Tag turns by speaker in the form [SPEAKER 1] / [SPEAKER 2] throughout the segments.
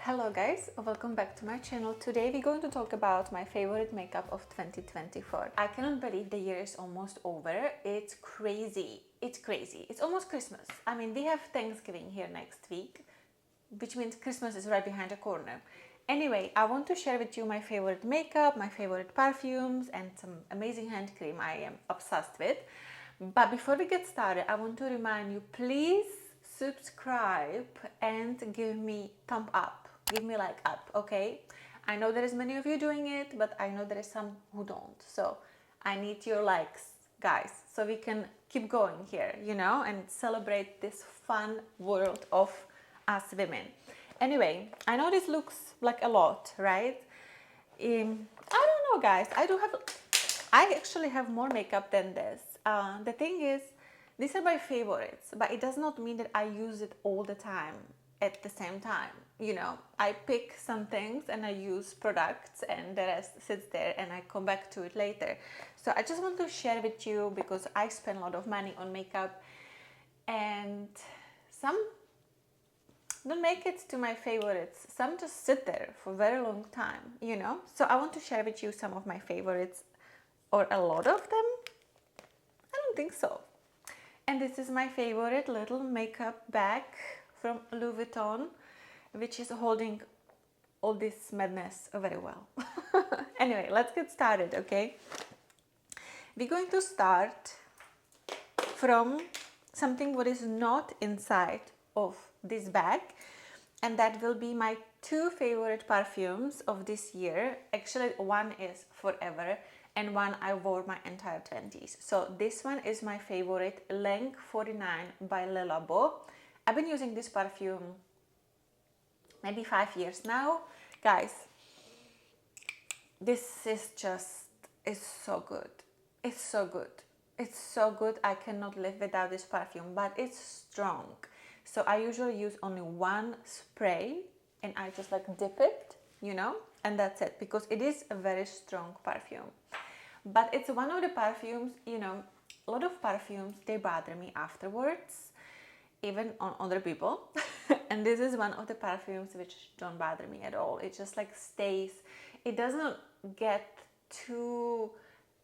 [SPEAKER 1] Hello guys, welcome back to my channel. Today we're going to talk about my favorite makeup of 2024. I cannot believe the year is almost over. It's crazy. It's crazy. It's almost Christmas. I mean, we have Thanksgiving here next week, which means Christmas is right behind the corner. Anyway, I want to share with you my favorite makeup, my favorite perfumes, and some amazing hand cream I am obsessed with. But before we get started, I want to remind you, please subscribe and give me thumb up. Give me like up, okay? I know there is many of you doing it, but I know there is some who don't. So I need your likes, guys, so we can keep going here, you know, and celebrate this fun world of us women. Anyway, I know this looks like a lot, right? I don't know, guys. I actually have more makeup than this. The thing is, these are my favorites, but it does not mean that I use it all the time at the same time. You know, I pick some things and I use products and the rest sits there and I come back to it later. So I just want to share with you because I spend a lot of money on makeup and some don't make it to my favorites. Some just sit there for a very long time, you know. So I want to share with you some of my favorites, or a lot of them. I don't think so. And this is my favorite little makeup bag from Louis Vuitton, which is holding all this madness very well. Anyway, let's get started, okay? We're going to start from something what is not inside of this bag, and that will be my two favorite perfumes of this year. Actually, one is forever and one I wore my entire 20s. So this one is my favorite, Length 49 by Le Labo. I've been using this perfume maybe 5 years now. Guys, this is just, it's so good. It's so good. It's so good. I cannot live without this perfume, but it's strong. So I usually use only one spray and I just like dip it, you know, and that's it, because it is a very strong perfume. But it's one of the perfumes, you know, a lot of perfumes, they bother me afterwards, even on other people. And this is one of the perfumes which don't bother me at all. It just like stays. It doesn't get too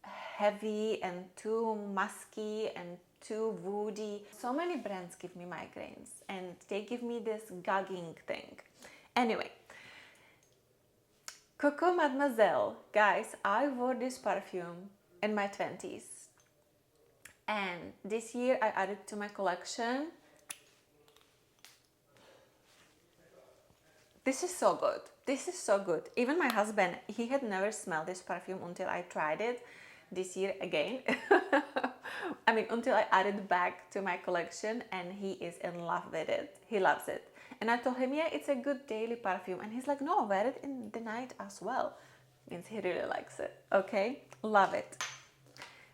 [SPEAKER 1] heavy and too musky and too woody. So many brands give me migraines and they give me this gagging thing. Anyway, Coco Mademoiselle. Guys, I wore this perfume in my 20s. And this year I added to my collection. This is so good. This is so good. Even my husband, he had never smelled this perfume until I tried it this year again. I mean, until I added back to my collection, and he is in love with it. He loves it. And I told him, yeah, it's a good daily perfume. And he's like, no, wear it in the night as well. Means he really likes it. Okay, love it.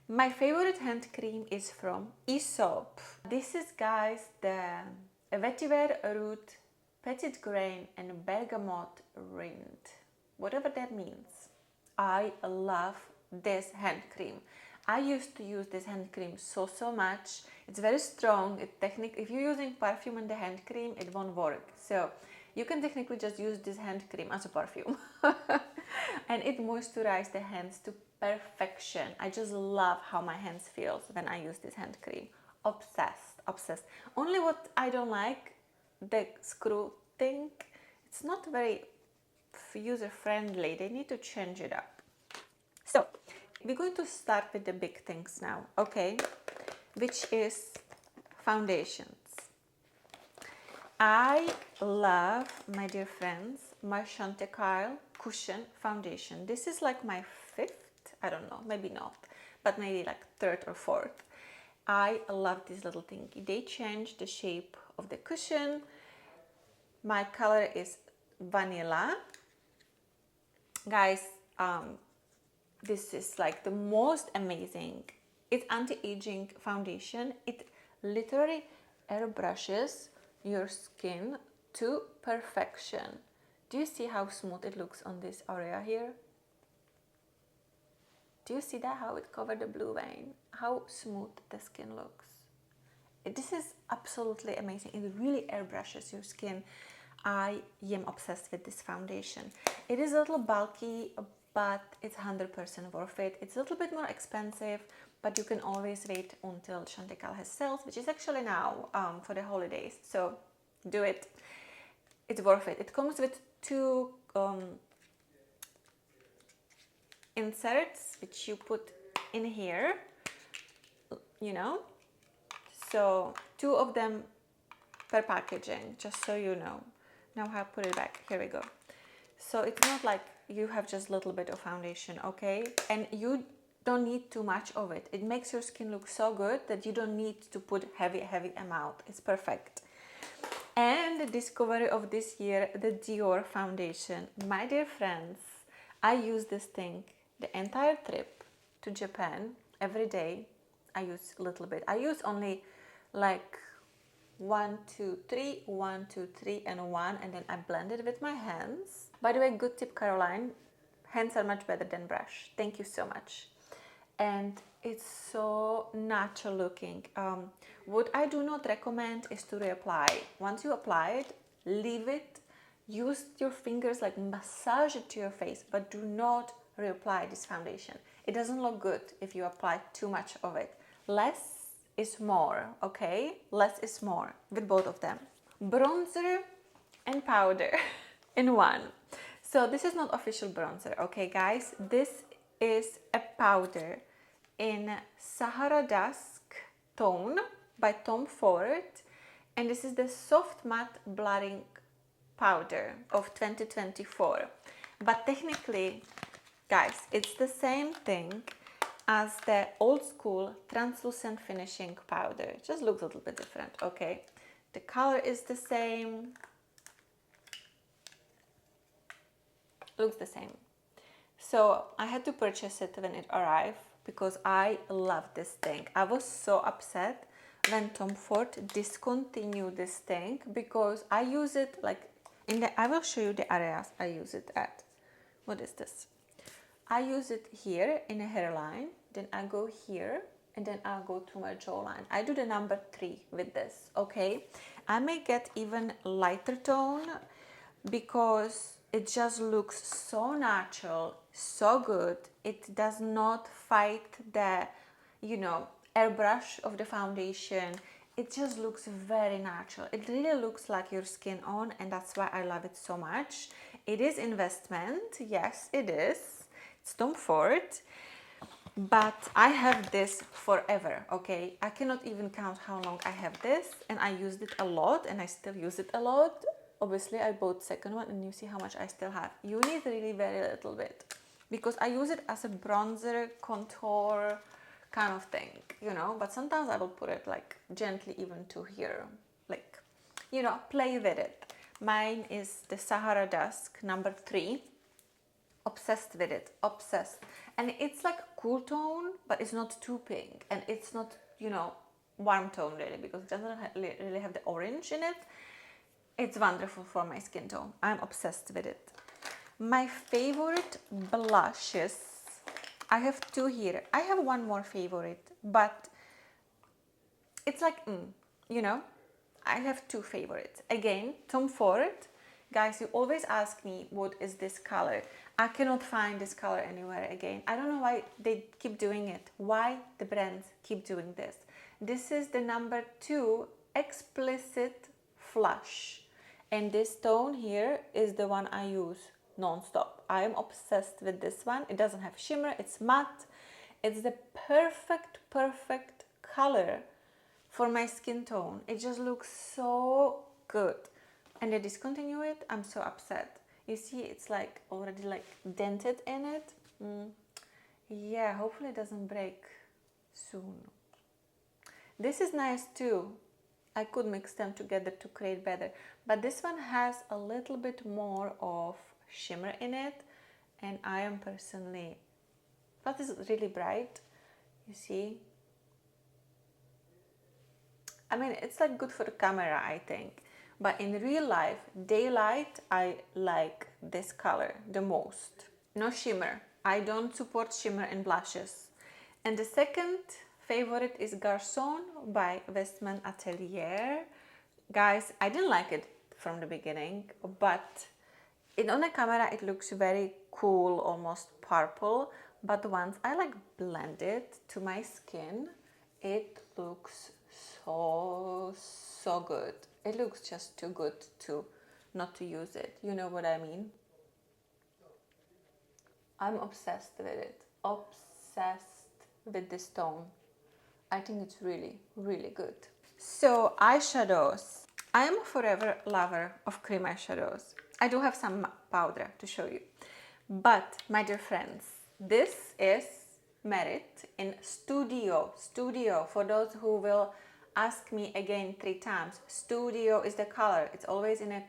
[SPEAKER 1] My favorite hand cream is from Aesop. This is, guys, the Vetiver Root Petit Grain and Bergamot Rind. Whatever that means. I love this hand cream. I used to use this hand cream so much. It's very strong. If you're using perfume and the hand cream, it won't work. So you can technically just use this hand cream as a perfume. And it moisturizes the hands to perfection. I just love how my hands feels when I use this hand cream. Obsessed, obsessed. Only what I don't like, the screw thing, it's not very user friendly. They need to change it up. So we're going to start with the big things now, okay? Which is foundations. I love, my dear friends, my Chantecaille Cushion Foundation. This is like my fifth, I don't know, maybe not, but maybe like third or fourth. I love this little thing. They changed the shape of the cushion. My color is vanilla. Guys, this is like the most amazing. It's anti-aging foundation. It literally airbrushes your skin to perfection. Do you see how smooth it looks on this area here? Do you see that, how it covered the blue vein? How smooth the skin looks. This is absolutely amazing. It really airbrushes your skin. I am obsessed with this foundation. It is a little bulky, but it's 100% worth it. It's a little bit more expensive, but you can always wait until Chantecaille has sales, which is actually now for the holidays. So do it. It's worth it. It comes with two inserts, which you put in here, you know. So two of them per packaging, just so you know. Now I put it back. Here we go. So it's not like you have just a little bit of foundation, okay? And you don't need too much of it. It makes your skin look so good that you don't need to put heavy amount. It's perfect. And the discovery of this year, the Dior foundation. My dear friends, I use this thing the entire trip to Japan. Every day I use a little bit. I use only like 1, 2, 3, 1, 2, 3, and 1, and then I blend it with my hands. By the way, good tip, Caroline. Hands are much better than brush. Thank you so much. And it's so natural looking. What I do not recommend is to reapply. Once you apply it, leave it. Use your fingers, like massage it to your face, but do not reapply this foundation. It doesn't look good if you apply too much of it. Less is more, okay? Less is more with both of them. Bronzer and powder in one. So this is not official bronzer, okay guys? This is a powder in Sahara Dusk tone by Tom Ford, and this is the soft matte blurring powder of 2024. But technically, guys, it's the same thing as the old school translucent finishing powder. It just looks a little bit different, okay? The color is the same. Looks the same. So I had to purchase it when it arrived because I love this thing. I was so upset when Tom Ford discontinued this thing because I use it like in the, I will show you the areas I use it at. What is this? I use it here in a hairline, then I go here, and then I'll go to my jawline. I do the number 3 with this, okay? I may get even lighter tone because it just looks so natural, so good. It does not fight the, you know, airbrush of the foundation. It just looks very natural. It really looks like your skin on, and that's why I love it so much. It is investment, yes it is. It's Tom Ford, but I have this forever, okay? I cannot even count how long I have this, and I used it a lot, and I still use it a lot. Obviously, I bought second one, and you see how much I still have. You need really very little bit, because I use it as a bronzer, contour kind of thing, you know, but sometimes I will put it like gently even to here, like, you know, play with it. Mine is the Sahara Dusk number 3. Obsessed with it, obsessed. And it's like cool tone, but it's not too pink, and it's not, you know, warm tone really, because it doesn't really have the orange in it. It's wonderful for my skin tone. I'm obsessed with it. My favorite blushes, I have 2 here. I have one more favorite, but it's like, you know, I have 2 favorites. Again, Tom Ford. Guys, you always ask me, what is this color? I cannot find this color anywhere again. I don't know why they keep doing it. Why the brands keep doing this. This is the number 2 explicit flush. And this tone here is the one I use non-stop. I am obsessed with this one. It doesn't have shimmer, it's matte. It's the perfect color for my skin tone. It just looks so good. And they discontinue it. I'm so upset. You see, it's like already like dented in it. Yeah, hopefully it doesn't break soon. This is nice too. I could mix them together to create better. But this one has a little bit more of shimmer in it. And I am personally, that is really bright. You see? I mean, it's like good for the camera, I think. But in real life, daylight, I like this color the most. No shimmer. I don't support shimmer in blushes. And the second favorite is Garçon by Westman Atelier. Guys, I didn't like it from the beginning, but on the camera it looks very cool, almost purple, but once I like blend it to my skin, it looks so good. It looks just too good to not to use it. You know what I mean? I'm obsessed with it. Obsessed with this tone. I think it's really, really good. So eyeshadows. I am a forever lover of cream eyeshadows. I do have some powder to show you. But my dear friends, this is Merit in Studio. Studio, for those who will ask me again 3 times. Studio is the color. It's always in a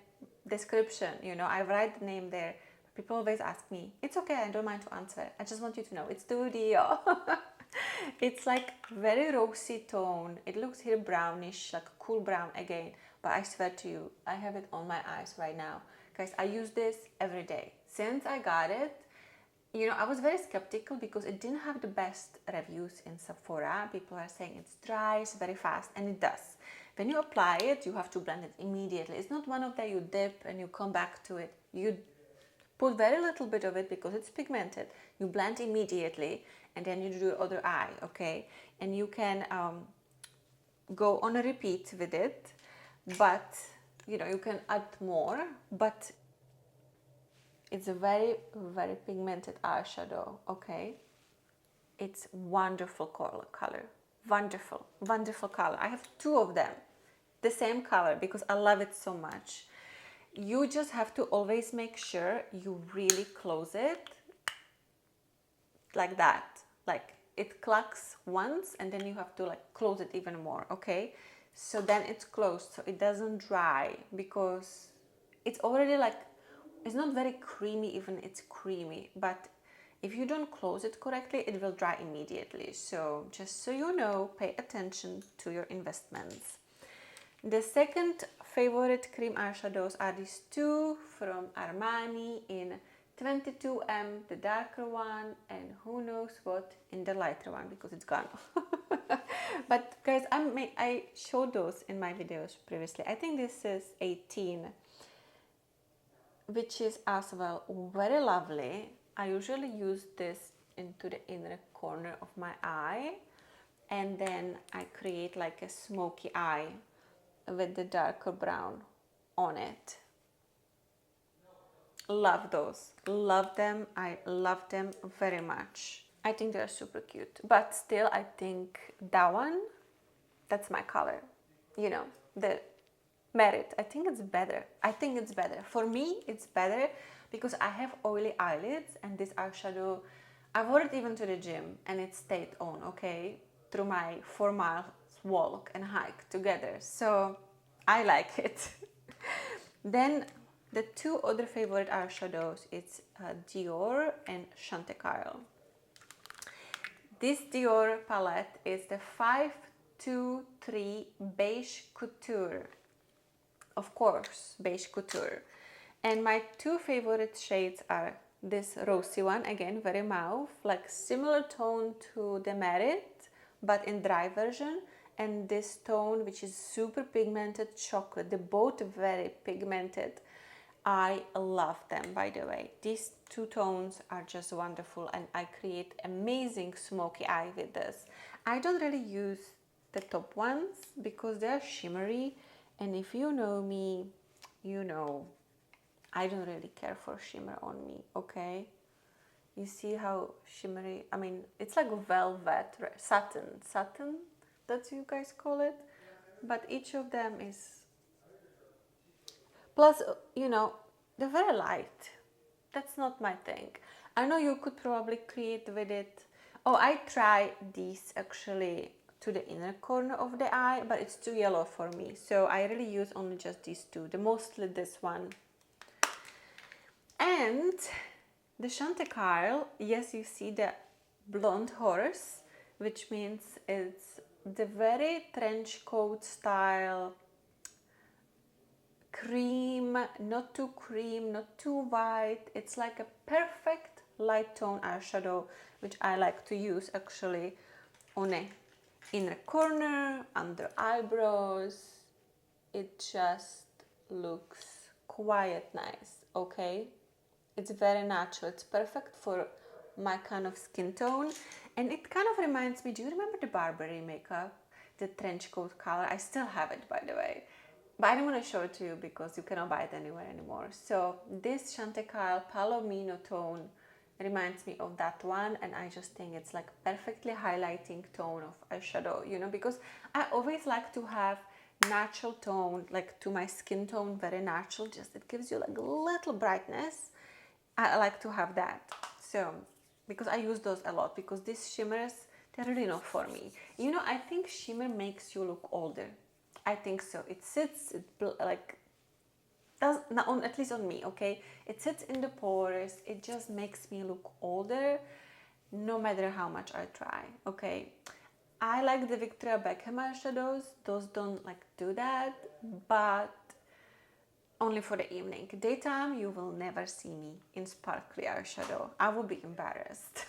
[SPEAKER 1] description. You know, I write the name there. People always ask me. It's okay, I don't mind to answer. I just want you to know it's Studio. It's like very rosy tone. It looks here brownish, like a cool brown again. But I swear to you, I have it on my eyes right now. Guys, I use this every day. Since I got it, you know, I was very skeptical because it didn't have the best reviews in Sephora. People are saying it's dries very fast, and it does. When you apply it, you have to blend it immediately. It's not one of that you dip and you come back to it. You put very little bit of it because it's pigmented. You blend immediately and then you do the other eye, okay? And you can go on a repeat with it, but you know, you can add more, but it's a very, very pigmented eyeshadow, okay? It's wonderful color. Wonderful, wonderful color. I have 2 of them, the same color, because I love it so much. You just have to always make sure you really close it like that. Like it clucks once and then you have to like close it even more, okay? So then it's closed, so it doesn't dry, because it's already like, it's not very creamy, even it's creamy, but if you don't close it correctly, it will dry immediately. So just so you know, pay attention to your investments. The second favorite cream eyeshadows are these 2 from Armani in 22M, the darker one, and who knows what in the lighter one, because it's gone. But guys, I showed those in my videos previously. I think this is 18, which is as well very lovely. I usually use this into the inner corner of my eye, and then I create like a smoky eye with the darker brown on it. Love those, love them. I love them very much. I think they're super cute, but still I think that one, that's my color, you know, the Merit. I think it's better. For me it's better because I have oily eyelids, and this eyeshadow, I wore it even to the gym and it stayed on, okay, through my 4 miles walk and hike together, so I like it. Then the 2 other favorite eyeshadows, it's Dior and Chantecaille. This Dior palette is the 523 Beige Couture. Of course, Beige Couture. And my 2 favorite shades are this rosy one, again, very mauve, like similar tone to the Merit, but in dry version, and this tone, which is super pigmented chocolate. They're both very pigmented. I love them, by the way. These 2 tones are just wonderful, and I create amazing smoky eye with this. I don't really use the top ones because they're shimmery, and if you know me, you know I don't really care for shimmer on me, okay? You see how shimmery, I mean, it's like velvet, satin, that's what you guys call it, but each of them is, plus, you know, they're very light. That's not my thing. I know you could probably create with it. Oh, I try these actually to the inner corner of the eye, but it's too yellow for me, so I really use only just these 2, mostly this one. And the Chantecaille, yes, you see the blonde horse, which means it's the very trench coat style, cream, not too white. It's like a perfect light tone eyeshadow, which I like to use actually on a inner corner, under eyebrows. It just looks quite nice, okay? It's very natural. It's perfect for my kind of skin tone. And it kind of reminds me, do you remember the Burberry makeup? The trench coat color? I still have it, by the way. But I don't want to show it to you because you cannot buy it anywhere anymore. So this Chantecaille Palomino tone reminds me of that one, and I just think it's like perfectly highlighting tone of eyeshadow, you know, because I always like to have natural tone, like to my skin tone, very natural, just it gives you like a little brightness. I like to have that. So because I use those a lot, because these shimmers, they're really not for me. You know, I think shimmer makes you look older. I think so. It sits like does not on, at least on me, okay? It sits in the pores. It just makes me look older, no matter how much I try, okay? I like the Victoria Beckham eyeshadows. Those don't like do that, but only for the evening. Daytime, you will never see me in sparkly eyeshadow. I will be embarrassed.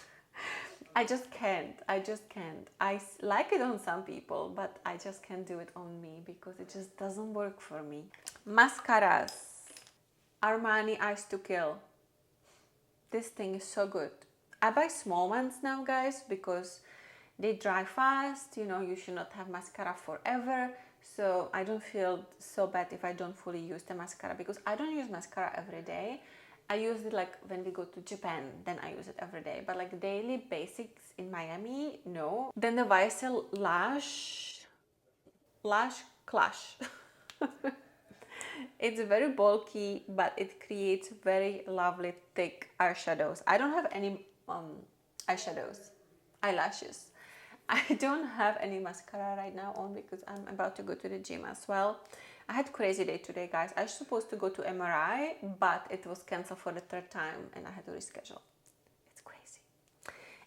[SPEAKER 1] I just can't. I just can't. I like it on some people, but I just can't do it on me because it just doesn't work for me. Mascaras. Armani Eyes to Kill. This thing is so good. I buy small ones now, guys, because they dry fast. You know, you should not have mascara forever. So I don't feel so bad if I don't fully use the mascara, because I don't use mascara every day. I use it like when we go to Japan, then I use it every day. But like daily basics in Miami, no. Then the Weissel Lash Clash. It's very bulky, but it creates very lovely thick eyeshadows. I don't have any eyelashes. I don't have any mascara right now on because I'm about to go to the gym as well. I had a crazy day today, guys. I was supposed to go to MRI, but it was cancelled for the third time and I had to reschedule. It's crazy.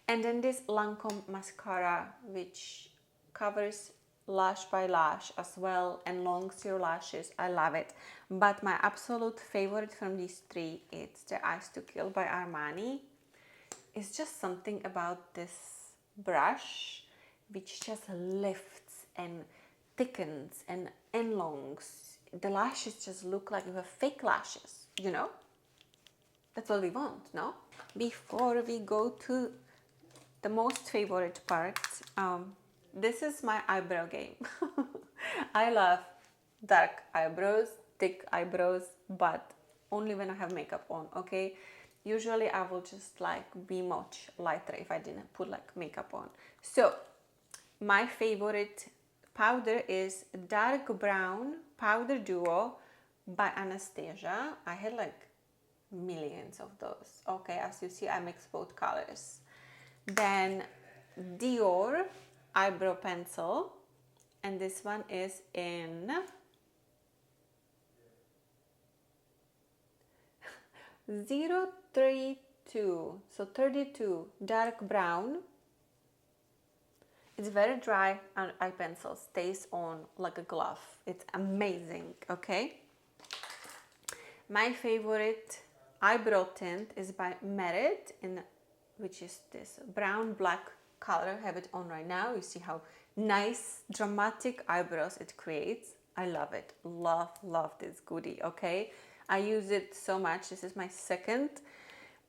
[SPEAKER 1] And then this Lancome mascara, which covers lash by lash as well and longs your lashes. I love it. But my absolute favorite from these three, it's the Eyes to Kill by Armani. It's just something about this brush which just lifts and thickens and elongs. The lashes just look like you have fake lashes, you know? That's what we want, no? Before we go to the most favorite part, this is my eyebrow game. I love dark eyebrows, thick eyebrows, but only when I have makeup on, okay? Usually I will just like be much lighter if I didn't put like makeup on. So my favorite powder is Dark Brown Powder Duo by Anastasia. I had like millions of those. Okay, as you see, I mix both colors. Then Dior Eyebrow Pencil, and this one is in 032, so 32, dark brown. It's very dry and eye pencil stays on like a glove. It's amazing, okay? My favorite eyebrow tint is by Merit, which is this brown black color. I have it on right now. You see how nice dramatic eyebrows it creates. I love it. Love this goodie, okay? I use it so much. This is my second,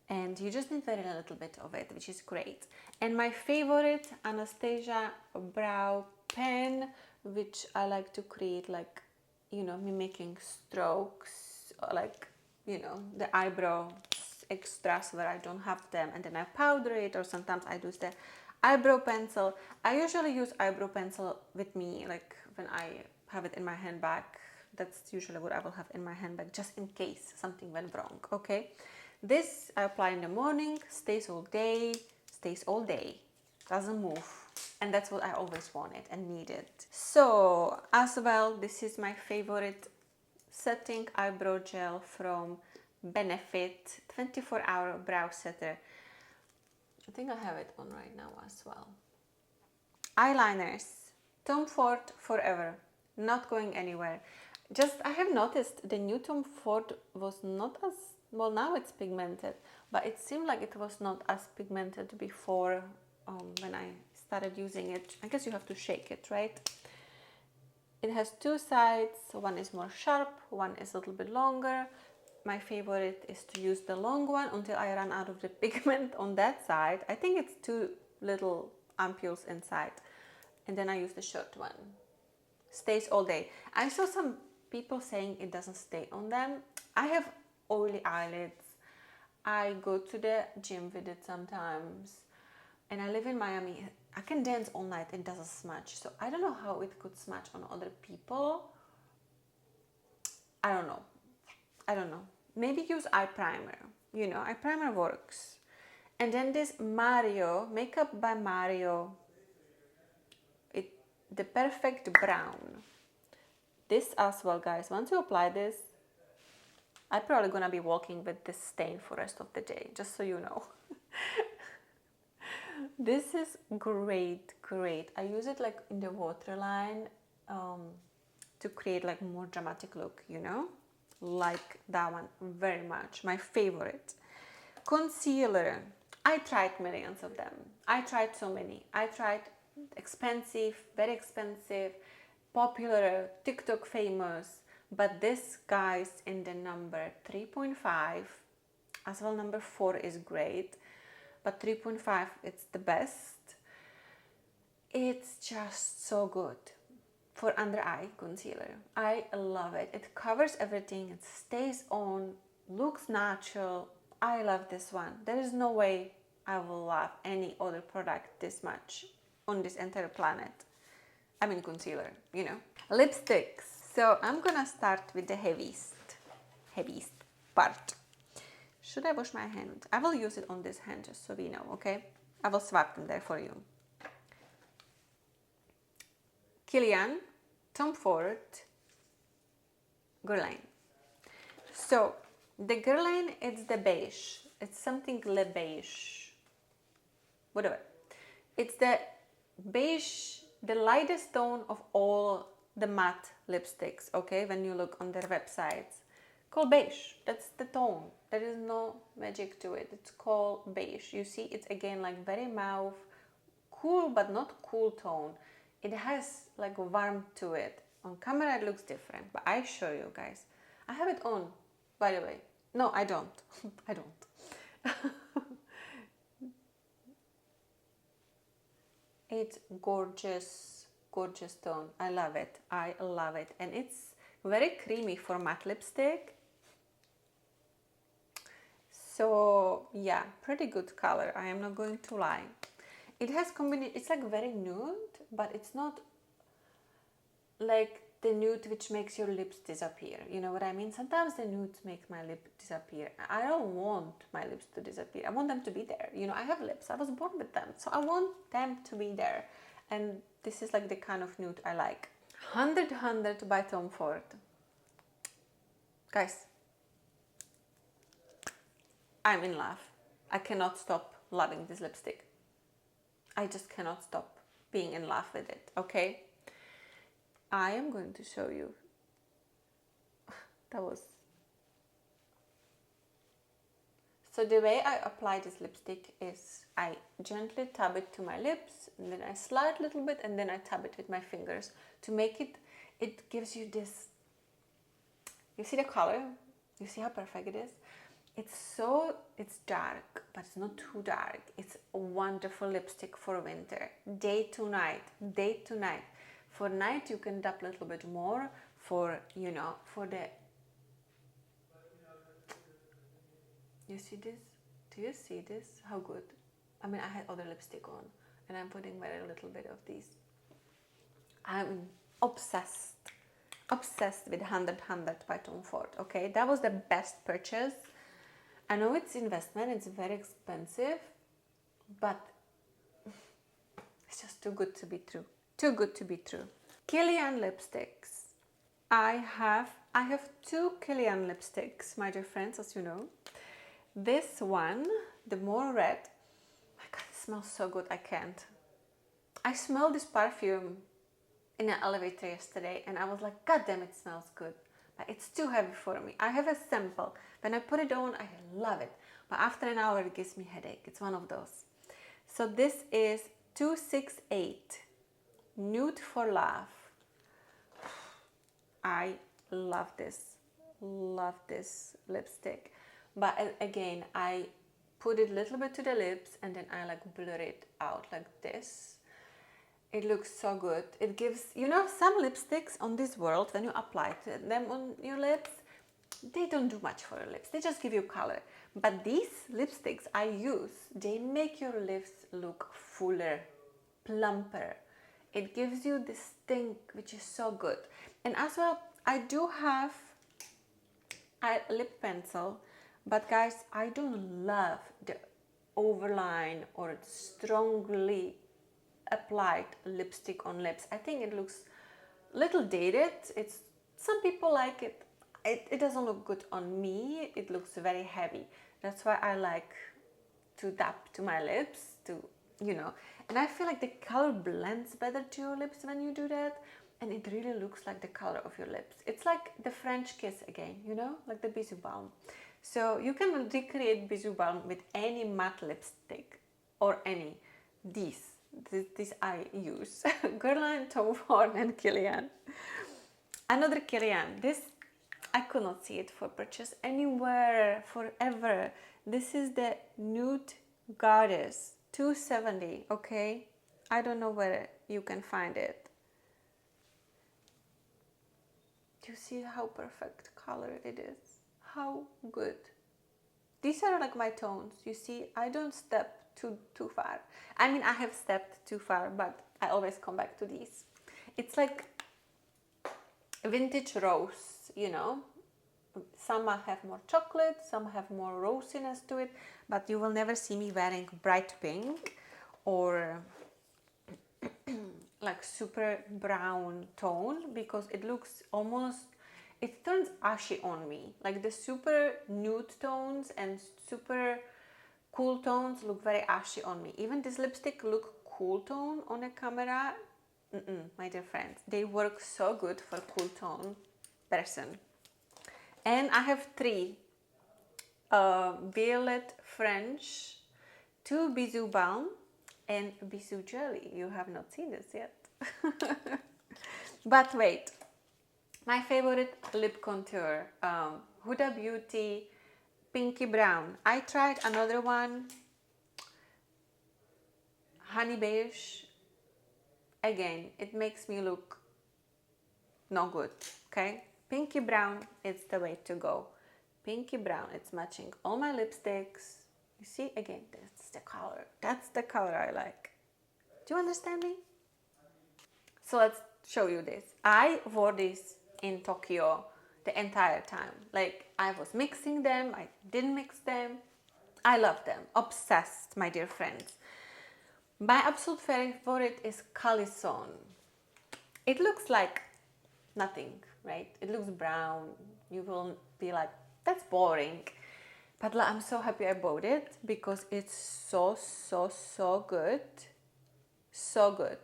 [SPEAKER 1] and you just need very little bit of it, which is great. And my favorite Anastasia brow pen, which I like to create like, you know, mimicking strokes, like, you know, the eyebrow extras where I don't have them, and then I powder it, or sometimes I use the eyebrow pencil. I usually use eyebrow pencil with me, like when I have it in my handbag. That's usually what I will have in my handbag, just in case something went wrong, okay? This I apply in the morning, stays all day, doesn't move. And that's what I always wanted and needed. So, as well, this is my favorite setting eyebrow gel from Benefit, 24-hour brow setter. I think I have it on right now as well. Eyeliners, Tom Ford Forever, not going anywhere. Just, I have noticed the new Tom Ford was not as, well, now it's pigmented, but it seemed like it was not as pigmented before when I started using it. I guess you have to shake it, right? It has two sides, one is more sharp, one is a little bit longer. My favorite is to use the long one until I run out of the pigment on that side. I think it's two little ampules inside. And then I use the short one. Stays all day. I saw some people saying it doesn't stay on them. I have oily eyelids. I go to the gym with it sometimes. And I live in Miami. I can dance all night. It doesn't smudge. So I don't know how it could smudge on other people. I don't know. I don't know. Maybe use eye primer. You know, eye primer works. And then this Mario, Makeup by Mario, the perfect brown. This as well, guys. Once you apply this, I'm probably gonna be walking with this stain for the rest of the day, just so you know. This is great, great. I use it like in the waterline to create like more dramatic look, you know? Like that one very much. My favorite. Concealer. I tried millions of them. I tried so many. I tried expensive, very expensive, popular, TikTok famous, but this, guys, in the number 3.5, as well number 4 is great, but 3.5 it's the best. It's just so good for under eye concealer. I love it. It covers everything, it stays on, looks natural. I love this one. There is no way I will love any other product this much on this entire planet. I mean concealer, you know. Lipsticks. So I'm gonna start with the heaviest part. Should I wash my hand? I will use it on this hand just so we know, okay? I will swap them there for you. Kilian, Tom Ford, Guerlain. So the Guerlain, it's the beige. It's something le beige. Whatever. It's the beige, the lightest tone of all the matte lipsticks, okay? When you look on their websites. Called beige. That's the tone. There is no magic to it. It's called beige. You see, it's again like very mauve, cool but not cool tone. It has like warmth to it. On camera it looks different, but I show you guys. I have it on, by the way. No, I don't. I don't. It's gorgeous, gorgeous tone. I love it. I love it. And it's very creamy for matte lipstick. So yeah, pretty good color. I am not going to lie. It has combination. It's like very nude, but it's not like the nude which makes your lips disappear. You know what I mean? Sometimes the nudes make my lip disappear. I don't want my lips to disappear. I want them to be there. You know, I have lips. I was born with them. So I want them to be there. And this is like the kind of nude I like. 100 by Tom Ford. Guys, I'm in love. I cannot stop loving this lipstick. I just cannot stop being in love with it, okay? I am going to show you. That was... So the way I apply this lipstick is I gently tap it to my lips, and then I slide a little bit, and then I tap it with my fingers to make it, it gives you this, you see the color? You see how perfect it is? It's dark, but it's not too dark. It's a wonderful lipstick for winter. Day to night, day to night. For night, you can dab a little bit more for, you know, for the... You see this? Do you see this? How good? I mean, I had other lipstick on, and I'm putting very little bit of these. I'm obsessed with 100 by Tom Ford, okay? That was the best purchase. I know it's investment, it's very expensive, but it's just too good to be true. Too good to be true. Kilian lipsticks. I have 2 Kilian lipsticks, my dear friends, as you know. This one, the more red, my God, it smells so good, I can't. I smelled this perfume in an elevator yesterday and I was like, God damn, it smells good. But it's too heavy for me. I have a sample. When I put it on, I love it. But after an hour, it gives me headache. It's one of those. So this is 268 Nude for Love. I love this lipstick. But again, I put it a little bit to the lips and then I like blur it out like this. It looks so good. It gives, you know, some lipsticks on this world, when you apply them on your lips, they don't do much for your lips. They just give you color. But these lipsticks I use, they make your lips look fuller, plumper. It gives you this thing which is so good. And as well, I do have a lip pencil, but guys, I don't love the overline or strongly applied lipstick on lips. I think it looks a little dated. It's, some people like it. It doesn't look good on me. It looks very heavy. That's why I like to dab to my lips, to, you know, and I feel like the color blends better to your lips when you do that, and it really looks like the color of your lips. It's like the French kiss again, you know, like the Bisou Balm. So you can recreate Bisou Balm with any matte lipstick or any. This I use. Guerlain, Tom Ford and Kilian. Another Kilian. This, I could not see it for purchase anywhere forever. This is the Nude Goddess, 270, okay? I don't know where you can find it. Do you see how perfect color it is? How good. These are like my tones. You see, I don't step too far. I mean, I have stepped too far, but I always come back to these. It's like vintage rose, you know. Some have more chocolate, some have more rosiness to it, but you will never see me wearing bright pink or like super brown tone, because it looks almost, it turns ashy on me. Like the super nude tones and super cool tones look very ashy on me. Even this lipstick look cool tone on a camera. My dear friends, they work so good for cool tone person. And I have 3 Violet French, 2 Bisou Balm and Bisou Jelly. You have not seen this yet. But wait, my favorite lip contour, Huda Beauty Pinky Brown. I tried another one, Honey Beige. Again, it makes me look no good, okay? Pinky Brown is the way to go. Pinky Brown, it's matching all my lipsticks. You see, again, that's the color. That's the color I like. Do you understand me? So let's show you this. I wore this in Tokyo the entire time. Like, I was mixing them, I didn't mix them. I love them. Obsessed, my dear friends. My absolute favorite is Calisson. It looks like nothing, right? It looks brown. You will be like, that's boring. But I'm so happy I bought it because it's so good. So good.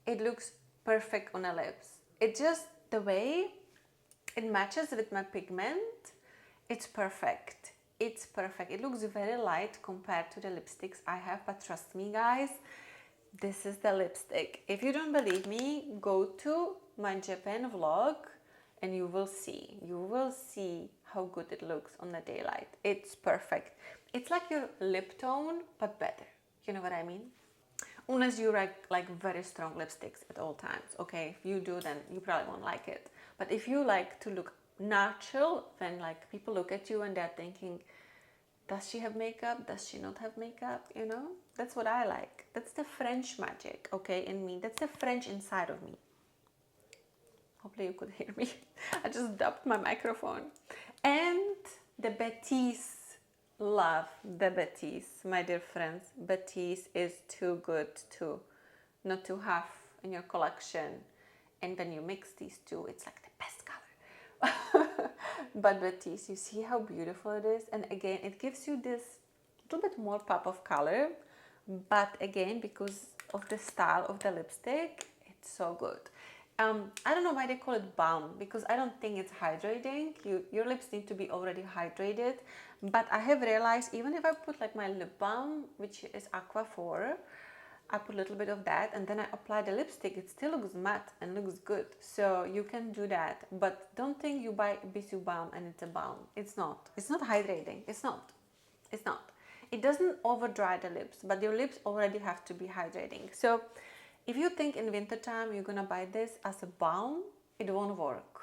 [SPEAKER 1] It looks perfect on the lips. It just, the way it matches with my pigment, it's perfect. It's perfect. It looks very light compared to the lipsticks I have, but trust me guys, this is the lipstick. If you don't believe me, go to my Japan vlog and you will see. You will see how good it looks on the daylight. It's perfect. It's like your lip tone, but better. You know what I mean? Unless you like very strong lipsticks at all times. Okay, if you do, then you probably won't like it. But if you like to look natural, then like people look at you and they're thinking, does she have makeup? Does she not have makeup? You know, that's what I like. That's the French magic, okay, in me. That's the French inside of me. Hopefully you could hear me. I just dubbed my microphone. And the Batiste. Love the Batiste, my dear friends. Batiste is too good to not to have in your collection. And when you mix these two, it's like the best color. But Batiste, you see how beautiful it is? And again, it gives you this little bit more pop of color. But again, because of the style of the lipstick, it's so good. I don't know why they call it balm, because I don't think it's hydrating. Your lips need to be already hydrated. But I have realized, even if I put like my lip balm, which is Aquaphor, I put a little bit of that, and then I apply the lipstick. It still looks matte and looks good. So you can do that, but don't think you buy Bisou balm and it's a balm. It's not. It's not hydrating. It's not. It's not. It doesn't over dry the lips, but your lips already have to be hydrating. So if you think in winter time you're gonna buy this as a balm, it won't work.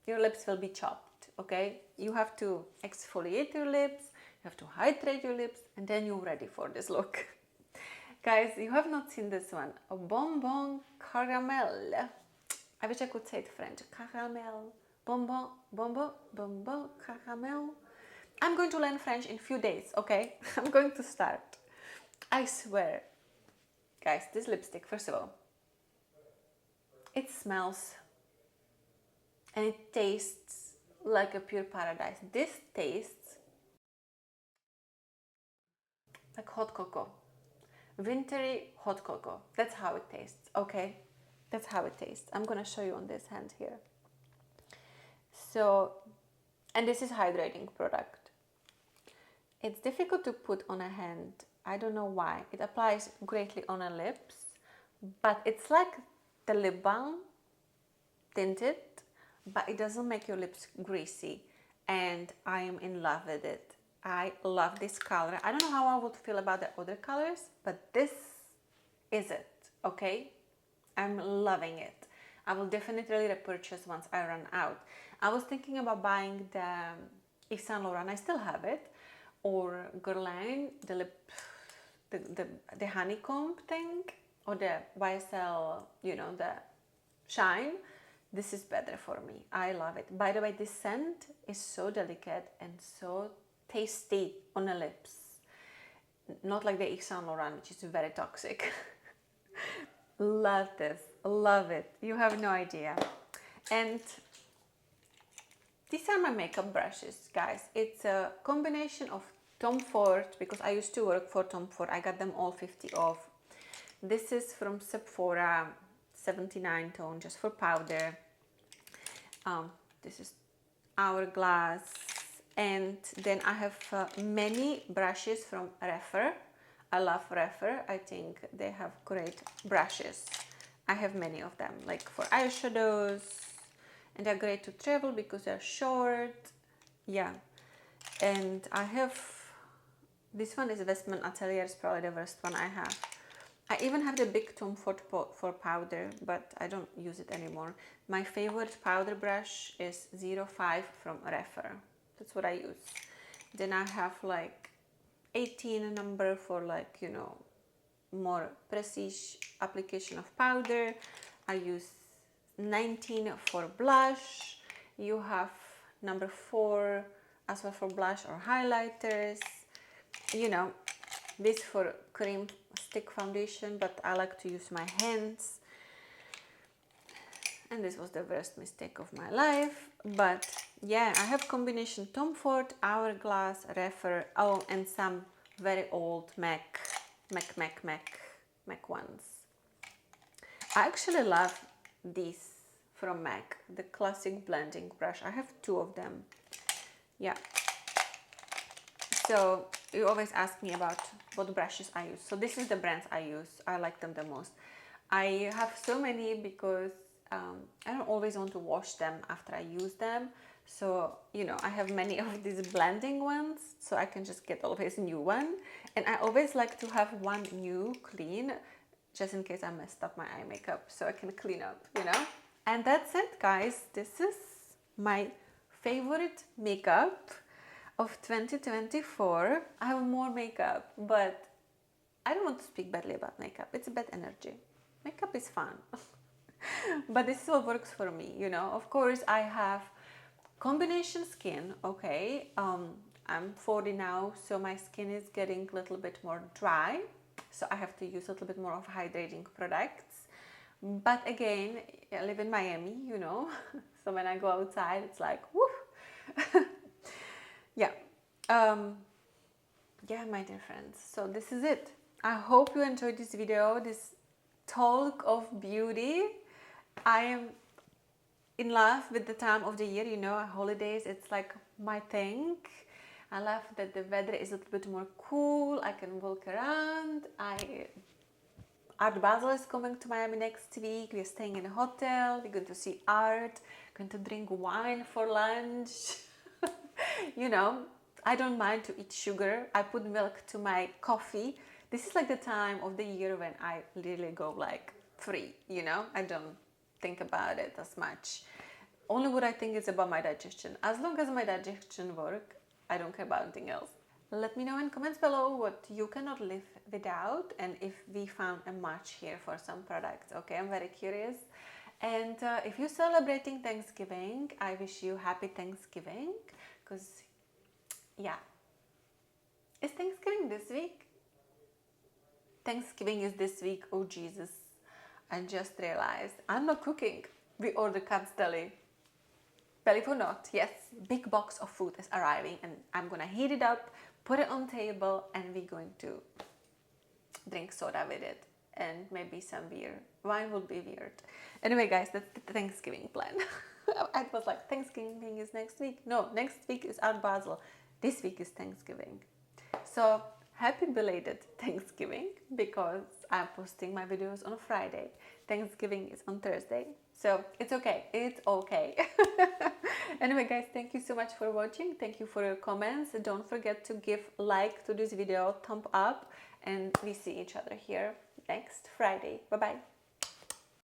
[SPEAKER 1] Your lips will be chopped, okay? You have to exfoliate your lips, you have to hydrate your lips, and then you're ready for this look. Guys, you have not seen this one. A bonbon caramel. I wish I could say it French. Caramel. Bonbon, bonbon, bonbon, caramel. I'm going to learn French in a few days, okay? I'm going to start. I swear. Guys, this lipstick, first of all, it smells and it tastes like a pure paradise. This tastes like hot cocoa. Wintry hot cocoa. That's how it tastes, okay? That's how it tastes. I'm gonna show you on this hand here. So, and this is hydrating product. It's difficult to put on a hand. I don't know why. It applies greatly on our lips, but it's like the lip balm tinted, but it doesn't make your lips greasy, and I am in love with it. I love this color. I don't know how I would feel about the other colors, but this is it, okay? I'm loving it. I will definitely repurchase once I run out. I was thinking about buying the Yves Saint Laurent, I still have it, or Guerlain, the lip, the honeycomb thing, or the YSL, you know, the shine. This is better for me. I love it. By the way, this scent is so delicate and so tasty on the lips. Not like the Yves Saint Laurent, which is very toxic. Love this. Love it. You have no idea. And these are my makeup brushes, guys. It's a combination of Tom Ford, because I used to work for Tom Ford. I got them all 50 off. This is from Sephora, 79 tone, just for powder. This is Hourglass. And then I have many brushes from ROKH. I love ROKH. I think they have great brushes. I have many of them, like for eyeshadows. And they're great to travel because they're short. Yeah. And I have, this one is Westman Atelier, is probably the worst one I have. I even have the big Tom Ford for powder, but I don't use it anymore. My favorite powder brush is 05 from ROKH. That's what I use. Then I have like 18 number for, like, you know, more prestige application of powder. I use 19 for blush. You have number 4 as well for blush or highlighters. You know, this for cream stick foundation, but I like to use my hands. And this was the worst mistake of my life. But yeah, I have combination Tom Ford, Hourglass, ROKH, oh, and some very old MAC ones. I actually love these from MAC, the classic blending brush. I have 2 of them. Yeah. So you always ask me about what brushes I use. So this is the brands I use. I like them the most. I have so many because I don't always want to wash them after I use them. So, you know, I have many of these blending ones, so I can just get always a new one. And I always like to have one new clean, just in case I messed up my eye makeup, so I can clean up, you know? And that's it, guys. This is my favorite makeup of 2024. I have more makeup, but I don't want to speak badly about makeup. It's a bad energy. Makeup is fun. But this is what works for me, you know. Of course, I have combination skin, okay. I'm 40 now, so my skin is getting a little bit more dry. So I have to use a little bit more of hydrating products. But again, I live in Miami, you know. So when I go outside, it's like, woo. Yeah. Yeah, my dear friends. So this is it. I hope you enjoyed this video, this talk of beauty. I am in love with the time of the year, you know, holidays, it's like my thing. I love that the weather is a little bit more cool. I can walk around. Art Basel is coming to Miami next week. We're staying in a hotel. We're going to see art. Going to drink wine for lunch. You know, I don't mind to eat sugar. I put milk to my coffee. This is like the time of the year when I really go like free, you know. I don't think about it as much. Only what I think is about my digestion. As long as my digestion works, I don't care about anything else. Let me know in comments below what you cannot live without, and if we found a match here for some products. Okay, I'm very curious. And if you're celebrating Thanksgiving, I wish you happy Thanksgiving, because yeah, is Thanksgiving this week? Thanksgiving is this week. Oh Jesus, I just realized I'm not cooking. We ordered Cat's Deli. Believe or not, yes, big box of food is arriving, and I'm gonna heat it up, put it on table, and we're going to drink soda with it, and maybe some beer. Wine would be weird. Anyway, guys, that's the Thanksgiving plan. I was like, Thanksgiving is next week. No, next week is Art Basel. This week is Thanksgiving. So happy belated Thanksgiving, because I'm posting my videos on a Friday. Thanksgiving is on Thursday. So it's okay. It's okay. Anyway, guys, thank you so much for watching. Thank you for your comments. Don't forget to give like to this video, thumb up, and we see each other here next Friday. Bye-bye.